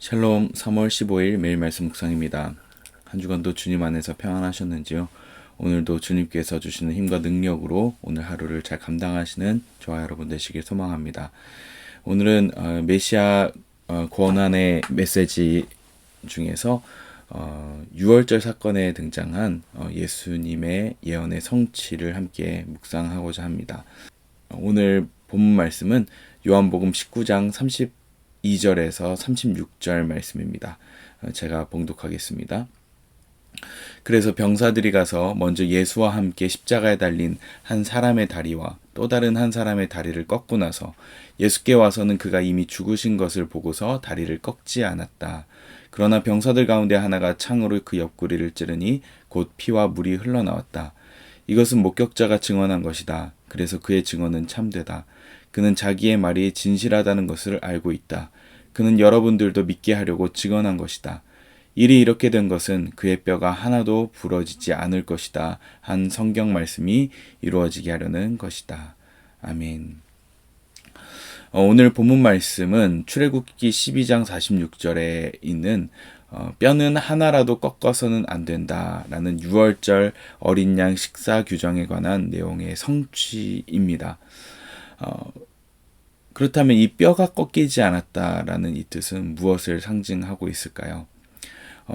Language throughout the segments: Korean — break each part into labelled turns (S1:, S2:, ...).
S1: 샬롬 3월 15일 매일 말씀 묵상입니다. 한 주간도 주님 안에서 평안하셨는지요? 오늘도 주님께서 주시는 힘과 능력으로 오늘 하루를 잘 감당하시는 저와 여러분 되시길 소망합니다. 오늘은 메시아 권한의 메시지 중에서 6월절 사건에 등장한 예수님의 예언의 성취를 함께 묵상하고자 합니다. 오늘 본문 말씀은 요한복음 19장 32절에서 36절 말씀입니다. 제가 봉독하겠습니다. 그래서 병사들이 가서 먼저 예수와 함께 십자가에 달린 한 사람의 다리와 또 다른 한 사람의 다리를 꺾고 나서 예수께 와서는 그가 이미 죽으신 것을 보고서 다리를 꺾지 않았다. 그러나 병사들 가운데 하나가 창으로 그 옆구리를 찌르니 곧 피와 물이 흘러나왔다. 이것은 목격자가 증언한 것이다. 그래서 그의 증언은 참되다. 그는 자기의 말이 진실하다는 것을 알고 있다. 그는 여러분들도 믿게 하려고 증언한 것이다. 일이 이렇게 된 것은 그의 뼈가 하나도 부러지지 않을 것이다. 한 성경 말씀이 이루어지게 하려는 것이다. 아멘. 오늘 본문 말씀은 출애굽기 12장 46절에 있는 뼈는 하나라도 꺾어서는 안 된다라는 6월절 어린 양 식사 규정에 관한 내용의 성취입니다. 그렇다면 이 뼈가 꺾이지 않았다라는 이 뜻은 무엇을 상징하고 있을까요?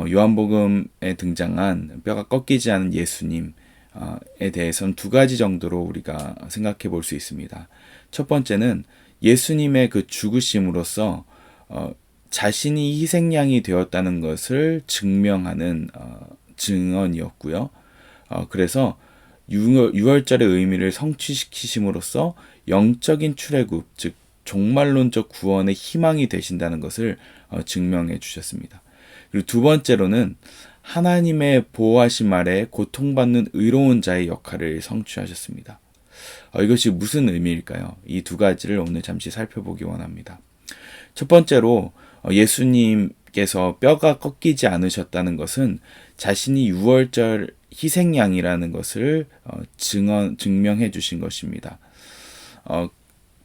S1: 요한복음에 등장한 뼈가 꺾이지 않은 예수님에 대해서는 두 가지 정도로 우리가 생각해 볼 수 있습니다. 첫 번째는 예수님의 그 죽으심으로써 자신이 희생양이 되었다는 것을 증명하는 증언이었고요. 그래서 6월절의 의미를 성취시키심으로써 영적인 출애굽, 즉 종말론적 구원의 희망이 되신다는 것을 증명해 주셨습니다. 그리고 두 번째로는 하나님의 보호하심 아래 고통받는 의로운 자의 역할을 성취하셨습니다. 이것이 무슨 의미일까요? 이 두 가지를 오늘 잠시 살펴보기 원합니다. 첫 번째로 예수님께서 뼈가 꺾이지 않으셨다는 것은 자신이 6월절 희생양이라는 것을 증명해 주신 것입니다.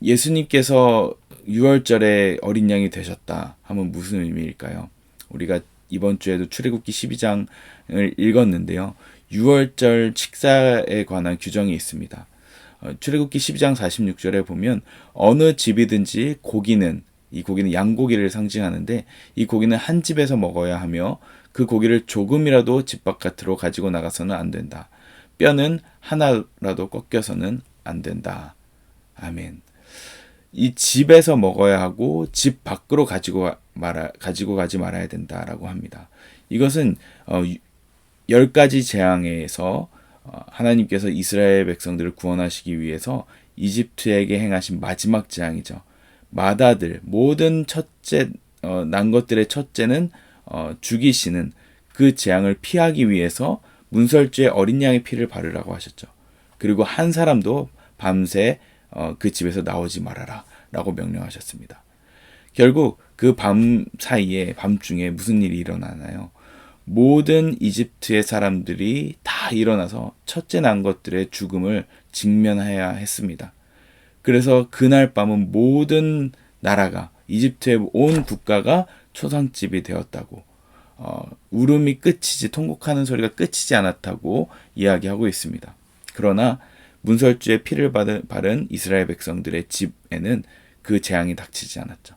S1: 예수님께서 6월절에 어린 양이 되셨다 하면 무슨 의미일까요? 우리가 이번 주에도 출애굽기 12장을 읽었는데요. 6월절 식사에 관한 규정이 있습니다. 출애굽기 12장 46절에 보면 어느 집이든지 이 고기는 양고기를 상징하는데 이 고기는 한 집에서 먹어야 하며 그 고기를 조금이라도 집 바깥으로 가지고 나가서는 안 된다. 뼈는 하나라도 꺾여서는 안 된다. 아멘. 이 집에서 먹어야 하고 집 밖으로 가지고 가지 말아야 된다라고 합니다. 이것은 10가지 재앙에서 하나님께서 이스라엘 백성들을 구원하시기 위해서 이집트에게 행하신 마지막 재앙이죠. 맏아들 모든 첫째 난 것들의 첫째는 죽이시는 그 재앙을 피하기 위해서 문설주에 어린 양의 피를 바르라고 하셨죠. 그리고 한 사람도 밤새 그 집에서 나오지 말아라 라고 명령하셨습니다. 결국 그 밤중에 무슨 일이 일어나나요? 모든 이집트의 사람들이 다 일어나서 첫째 난 것들의 죽음을 직면해야 했습니다. 그래서 그날 밤은 모든 나라가 이집트의 온 국가가 초상집이 되었다고 울음이 끝이지 통곡하는 소리가 끝이지 않았다고 이야기하고 있습니다. 그러나 문설주에 피를 바른 이스라엘 백성들의 집에는 그 재앙이 닥치지 않았죠.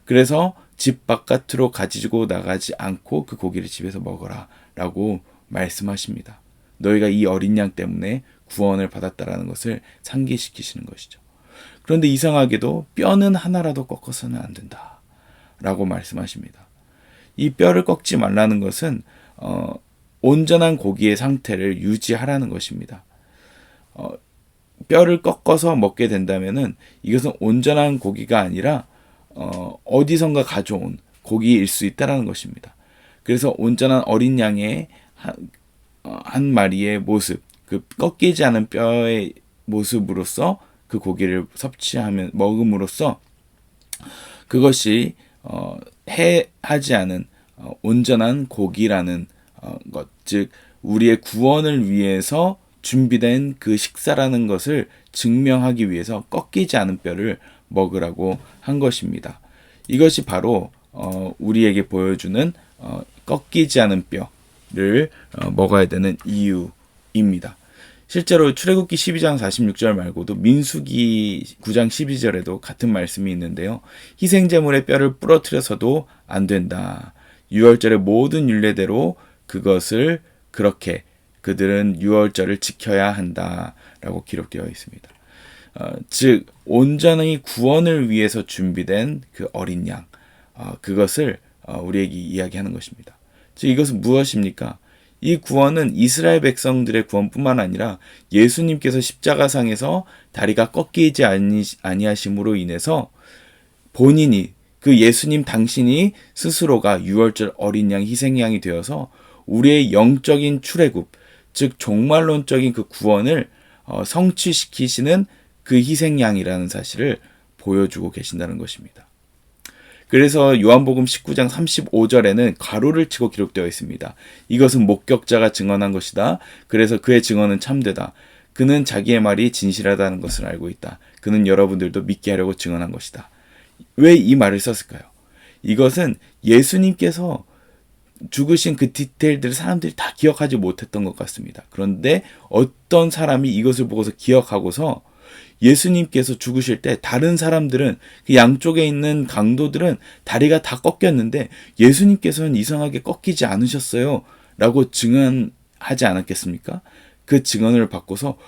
S1: 그래서 집 바깥으로 가지고 나가지 않고 그 고기를 집에서 먹어라 라고 말씀하십니다. 너희가 이 어린 양 때문에 구원을 받았다라는 것을 상기시키시는 것이죠. 그런데 이상하게도 뼈는 하나라도 꺾어서는 안 된다 라고 말씀하십니다. 이 뼈를 꺾지 말라는 것은 온전한 고기의 상태를 유지하라는 것입니다. 뼈를 꺾어서 먹게 된다면은 이것은 온전한 고기가 아니라 어디선가 가져온 고기일 수 있다라는 것입니다. 그래서 온전한 어린 양의 한 마리의 모습, 그 꺾이지 않은 뼈의 모습으로서 그 고기를 먹음으로써 그것이 해하지 않은 온전한 고기라는 것, 즉 우리의 구원을 위해서 준비된 그 식사라는 것을 증명하기 위해서 꺾이지 않은 뼈를 먹으라고 한 것입니다. 이것이 바로 우리에게 보여주는 꺾이지 않은 뼈를 먹어야 되는 이유입니다. 실제로 출애굽기 12장 46절 말고도 민수기 9장 12절에도 같은 말씀이 있는데요. 희생제물의 뼈를 부러뜨려서도 안 된다. 유월절의 모든 율례대로 그것을 그렇게 그들은 유월절을 지켜야 한다라고 기록되어 있습니다. 즉 온전히 구원을 위해서 준비된 그 어린 양, 그것을 우리에게 이야기하는 것입니다. 즉 이것은 무엇입니까? 이 구원은 이스라엘 백성들의 구원뿐만 아니라 예수님께서 십자가상에서 다리가 꺾이지 아니하심으로 인해서 본인이 그 예수님 당신이 스스로가 유월절 어린 양 희생양이 되어서 우리의 영적인 출애굽, 즉 종말론적인 그 구원을 성취시키시는 그 희생양이라는 사실을 보여주고 계신다는 것입니다. 그래서 요한복음 19장 35절에는 가로를 치고 기록되어 있습니다. 이것은 목격자가 증언한 것이다. 그래서 그의 증언은 참되다. 그는 자기의 말이 진실하다는 것을 알고 있다. 그는 여러분들도 믿게 하려고 증언한 것이다. 왜 이 말을 썼을까요? 이것은 예수님께서 죽으신 그 디테일들을 사람들이 다 기억하지 못했던 것 같습니다. 그런데 어떤 사람이 이것을 보고서 기억하고서 예수님께서 죽으실 때 다른 사람들은 그 양쪽에 있는 강도들은 다리가 다 꺾였는데 예수님께서는 이상하게 꺾이지 않으셨어요 라고 증언하지 않았겠습니까? 그 증언을 받고서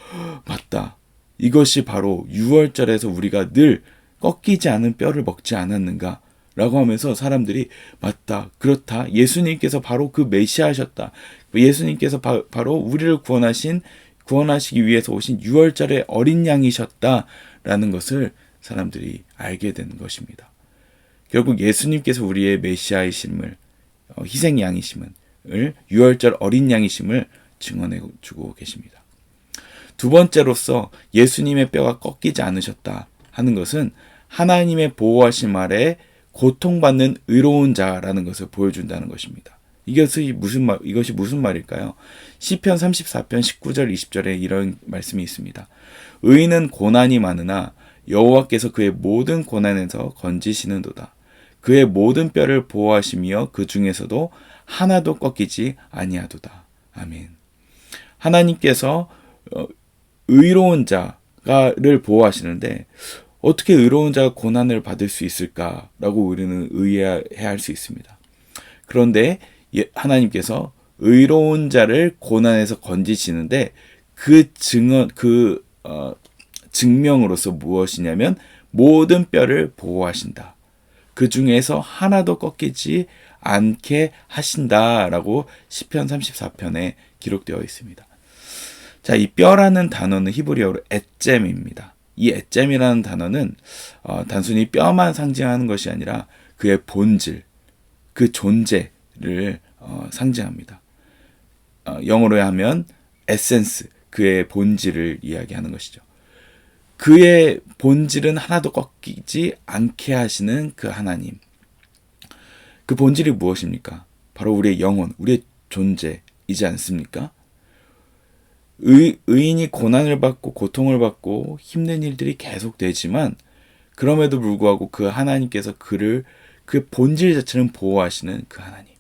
S1: 맞다, 이것이 바로 유월절에서 우리가 늘 꺾이지 않은 뼈를 먹지 않았는가 라고 하면서 사람들이 맞다, 그렇다, 예수님께서 바로 그 메시아셨다, 예수님께서 바로 우리를 구원하시기 위해서 오신 유월절의 어린 양이셨다라는 것을 사람들이 알게 되는 것입니다. 결국 예수님께서 우리의 메시아이심을, 희생 양이심을, 유월절 어린 양이심을 증언해 주고 계십니다. 두 번째로서 예수님의 뼈가 꺾이지 않으셨다 하는 것은 하나님의 보호하심 아래 고통받는 의로운 자라는 것을 보여준다는 것입니다. 이것이 무슨 말일까요? 시편 34편 19절 20절에 이런 말씀이 있습니다. 의인은 고난이 많으나 여호와께서 그의 모든 고난에서 건지시는도다. 그의 모든 뼈를 보호하시며 그 중에서도 하나도 꺾이지 아니하도다. 아멘. 하나님께서 의로운 자를 보호하시는데 어떻게 의로운 자가 고난을 받을 수 있을까라고 우리는 의아해할 수 있습니다. 그런데 하나님께서 의로운 자를 고난에서 건지시는데 그 증명으로서 무엇이냐면 모든 뼈를 보호하신다. 그 중에서 하나도 꺾이지 않게 하신다라고 시편 34편에 기록되어 있습니다. 자, 이 뼈라는 단어는 히브리어로 에잼입니다. 이 에잼이라는 단어는 단순히 뼈만 상징하는 것이 아니라 그의 본질, 그 존재를 상징합니다. 영어로 하면 에센스, 그의 본질을 이야기하는 것이죠. 그의 본질은 하나도 꺾이지 않게 하시는 그 하나님. 그 본질이 무엇입니까? 바로 우리의 영혼, 우리의 존재이지 않습니까? 의인이 고난을 받고 고통을 받고 힘든 일들이 계속되지만 그럼에도 불구하고 그 하나님께서 그 본질 자체는 보호하시는 그 하나님.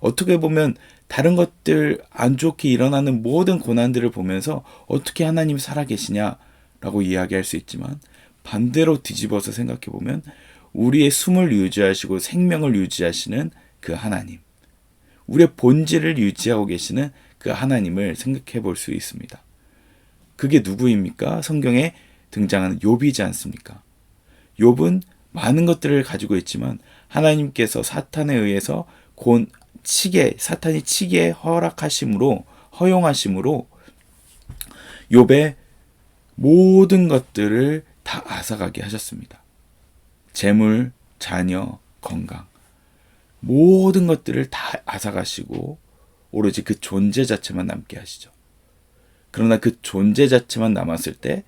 S1: 어떻게 보면 다른 것들 안 좋게 일어나는 모든 고난들을 보면서 어떻게 하나님이 살아계시냐라고 이야기할 수 있지만 반대로 뒤집어서 생각해 보면 우리의 숨을 유지하시고 생명을 유지하시는 그 하나님, 우리의 본질을 유지하고 계시는 그 하나님을 생각해 볼 수 있습니다. 그게 누구입니까? 성경에 등장하는 욥이지 않습니까? 욥은 많은 것들을 가지고 있지만 하나님께서 사탄에 의해서 사탄이 치게 허용하심으로 욥의 모든 것들을 다 앗아가게 하셨습니다. 재물, 자녀, 건강, 모든 것들을 다 앗아가시고 오로지 그 존재 자체만 남게 하시죠. 그러나 그 존재 자체만 남았을 때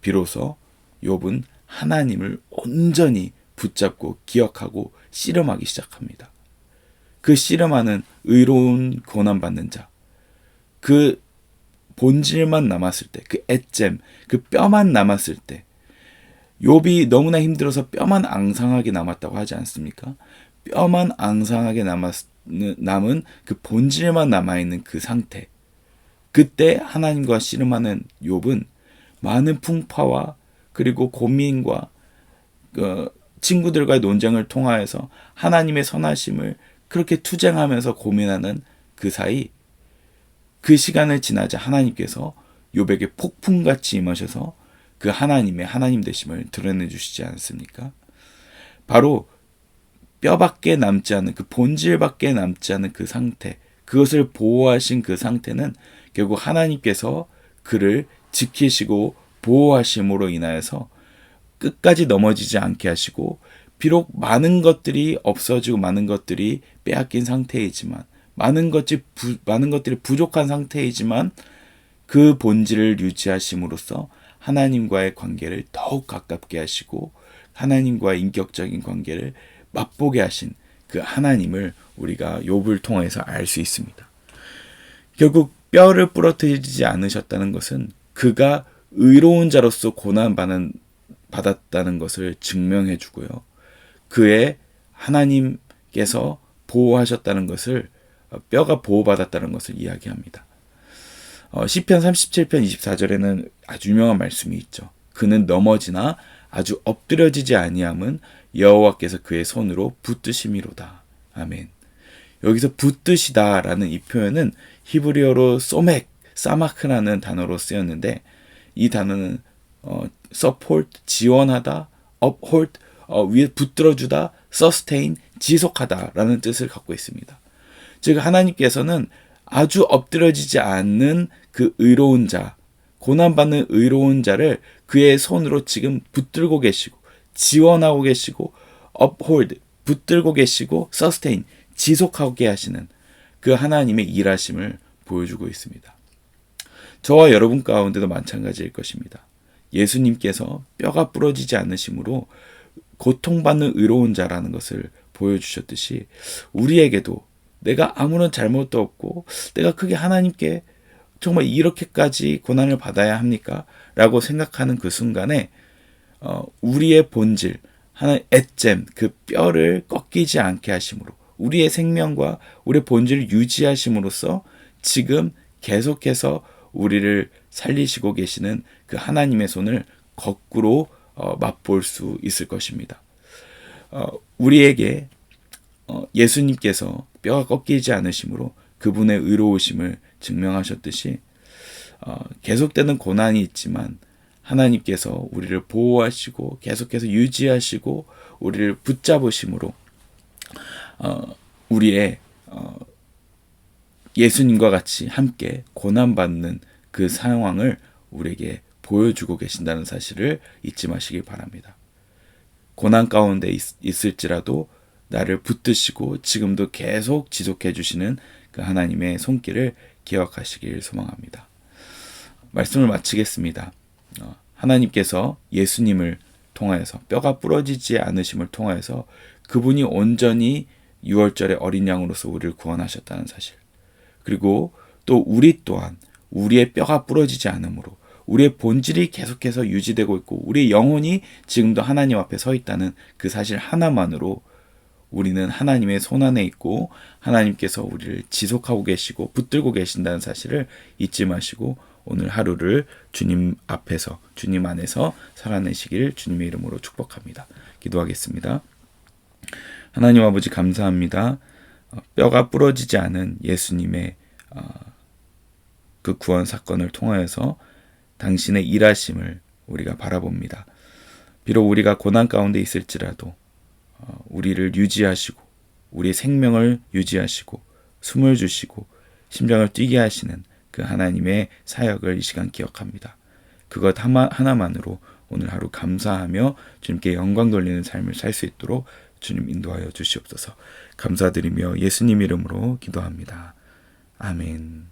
S1: 비로소 욥은 하나님을 온전히 붙잡고 기억하고 씨름하기 시작합니다. 그 씨름하는 의로운 고난받는 자, 그 본질만 남았을 때, 그 에잼, 그 뼈만 남았을 때 욥이 너무나 힘들어서 뼈만 앙상하게 남았다고 하지 않습니까? 뼈만 앙상하게 남은 그 본질만 남아있는 그 상태. 그때 하나님과 씨름하는 욥은 많은 풍파와 그리고 고민과 친구들과의 논쟁을 통하여서 하나님의 선하심을 그렇게 투쟁하면서 고민하는 그 사이, 그 시간을 지나자 하나님께서 욥에게 폭풍같이 임하셔서 그 하나님 되심을 드러내 주시지 않습니까? 바로 뼈밖에 남지 않은, 그 본질밖에 남지 않은 그 상태, 그것을 보호하신 그 상태는 결국 하나님께서 그를 지키시고 보호하심으로 인하여서 끝까지 넘어지지 않게 하시고, 비록 많은 것들이 없어지고 많은 것들이 빼앗긴 상태이지만, 많은 것들이 부족한 상태이지만 그 본질을 유지하심으로써 하나님과의 관계를 더욱 가깝게 하시고 하나님과의 인격적인 관계를 맛보게 하신 그 하나님을 우리가 욥을 통해서 알 수 있습니다. 결국 뼈를 부러뜨리지 않으셨다는 것은 그가 의로운 자로서 고난받았다는 것을 증명해 주고요. 그의 하나님께서 보호하셨다는 것을, 뼈가 보호받았다는 것을 이야기합니다. 시편 37편 24절에는 아주 유명한 말씀이 있죠. 그는 넘어지나 아주 엎드려지지 아니함은 여호와께서 그의 손으로 붙드심이로다. 아멘. 여기서 붙드시다라는 이 표현은 히브리어로 소맥, 사마크라는 단어로 쓰였는데, 이 단어는 support, 지원하다, uphold, 위에 붙들어주다, sustain, 지속하다라는 뜻을 갖고 있습니다. 즉 하나님께서는 아주 엎드려지지 않는 그 의로운 자, 고난받는 의로운 자를 그의 손으로 지금 붙들고 계시고, 지원하고 계시고, uphold, 붙들고 계시고, sustain, 지속하게 하시는 그 하나님의 일하심을 보여주고 있습니다. 저와 여러분 가운데도 마찬가지일 것입니다. 예수님께서 뼈가 부러지지 않으심으로 고통받는 의로운 자라는 것을 보여주셨듯이, 우리에게도 내가 아무런 잘못도 없고 내가 크게 하나님께 정말 이렇게까지 고난을 받아야 합니까? 라고 생각하는 그 순간에 우리의 본질, 하나의 엣잼, 그 뼈를 꺾이지 않게 하심으로, 우리의 생명과 우리의 본질을 유지하심으로써 지금 계속해서 우리를 살리시고 계시는 그 하나님의 손을 거꾸로 맛볼 수 있을 것입니다. 우리에게 예수님께서 뼈가 꺾이지 않으심으로 그분의 의로우심을 증명하셨듯이, 계속되는 고난이 있지만 하나님께서 우리를 보호하시고 계속해서 유지하시고 우리를 붙잡으심으로 우리의 예수님과 같이 함께 고난받는 그 상황을 우리에게 보여주고 계신다는 사실을 잊지 마시길 바랍니다. 고난 가운데 있을지라도 나를 붙드시고 지금도 계속 지속해 주시는 그 하나님의 손길을 기억하시길 소망합니다. 말씀을 마치겠습니다. 하나님께서 예수님을 통하여서, 뼈가 부러지지 않으심을 통하여서 그분이 온전히 6월절의 어린 양으로서 우리를 구원하셨다는 사실, 그리고 또 우리 또한 우리의 뼈가 부러지지 않으므로 우리의 본질이 계속해서 유지되고 있고 우리의 영혼이 지금도 하나님 앞에 서 있다는 그 사실 하나만으로 우리는 하나님의 손 안에 있고 하나님께서 우리를 지속하고 계시고 붙들고 계신다는 사실을 잊지 마시고 오늘 하루를 주님 앞에서, 주님 안에서 살아내시길 주님의 이름으로 축복합니다. 기도하겠습니다. 하나님 아버지 감사합니다. 뼈가 부러지지 않은 예수님의 그 구원 사건을 통하여서 당신의 일하심을 우리가 바라봅니다. 비록 우리가 고난 가운데 있을지라도 우리를 유지하시고 우리의 생명을 유지하시고 숨을 주시고 심장을 뛰게 하시는 그 하나님의 사역을 이 시간 기억합니다. 그것 하나만으로 오늘 하루 감사하며 주님께 영광 돌리는 삶을 살 수 있도록 주님 인도하여 주시옵소서. 감사드리며 예수님 이름으로 기도합니다. 아멘.